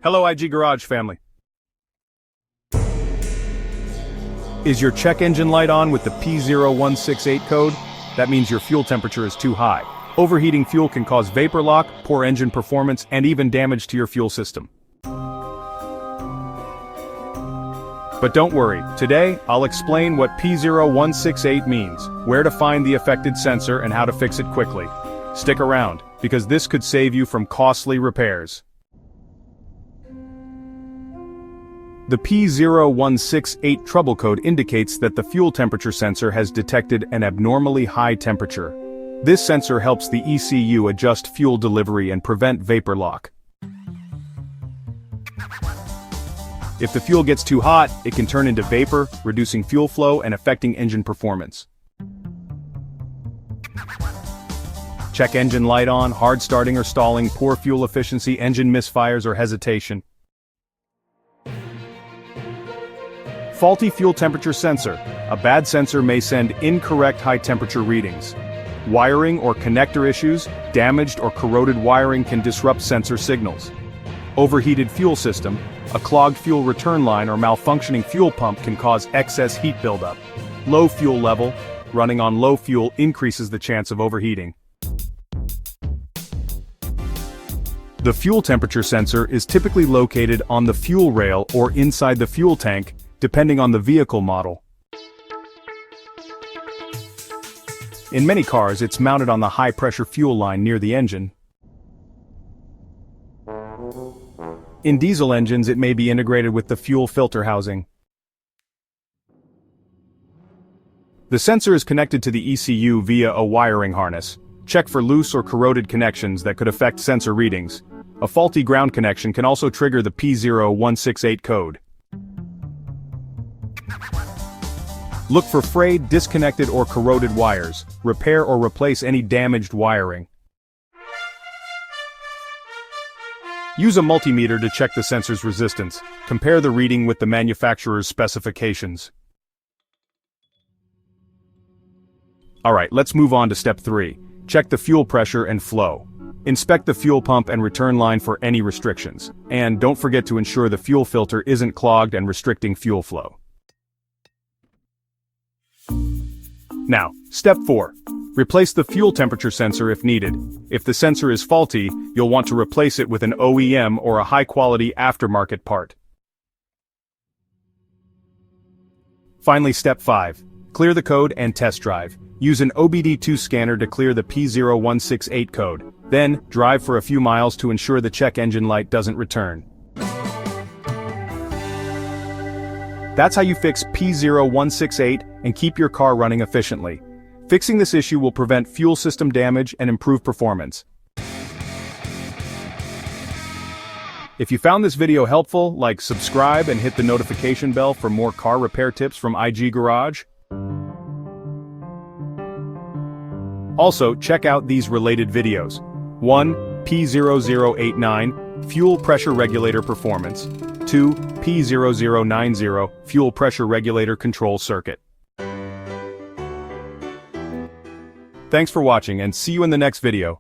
Hello IG Garage family. Is your check engine light on with the P0168 code? That means your fuel temperature is too high. Overheating fuel can cause vapor lock, poor engine performance, and even damage to your fuel system. But don't worry, today I'll explain what P0168 means, where to find the affected sensor, and how to fix it quickly. Stick around, because this could save you from costly repairs. The P0168 Trouble Code indicates that the fuel temperature sensor has detected an abnormally high temperature. This sensor helps the ECU adjust fuel delivery and prevent vapor lock. If the fuel gets too hot, it can turn into vapor, reducing fuel flow and affecting engine performance. Check engine light on, hard starting or stalling, poor fuel efficiency, engine misfires or hesitation. Faulty fuel temperature sensor. A bad sensor may send incorrect high temperature readings. Wiring or connector issues, damaged or corroded wiring can disrupt sensor signals. Overheated fuel system. A clogged fuel return line or malfunctioning fuel pump can cause excess heat buildup. Low fuel level. Running on low fuel increases the chance of overheating. The fuel temperature sensor is typically located on the fuel rail or inside the fuel tank, depending on the vehicle model. In many cars, it's mounted on the high-pressure fuel line near the engine. In diesel engines, it may be integrated with the fuel filter housing. The sensor is connected to the ECU via a wiring harness. Check for loose or corroded connections that could affect sensor readings. A faulty ground connection can also trigger the P0168 code. Look for frayed, disconnected, or corroded wires. Repair or replace any damaged wiring. Use a multimeter to check the sensor's resistance. Compare the reading with the manufacturer's specifications. Alright, let's move on to step 3. Check the fuel pressure and flow. Inspect the fuel pump and return line for any restrictions. And don't forget to ensure the fuel filter isn't clogged and restricting fuel flow. Now, step 4. Replace the fuel temperature sensor if needed. If the sensor is faulty, you'll want to replace it with an OEM or a high-quality aftermarket part. Finally, step 5. Clear the code and test drive. Use an OBD2 scanner to clear the P0168 code. Then, drive for a few miles to ensure the check engine light doesn't return. That's how you fix P0168 and keep your car running efficiently. Fixing this issue will prevent fuel system damage and improve performance. If you found this video helpful, like, subscribe and hit the notification bell for more car repair tips from IG Garage. Also, check out these related videos. 1. P0089, Fuel Pressure Regulator Performance. 2. P0090, Fuel Pressure Regulator Control Circuit. Thanks for watching and see you in the next video.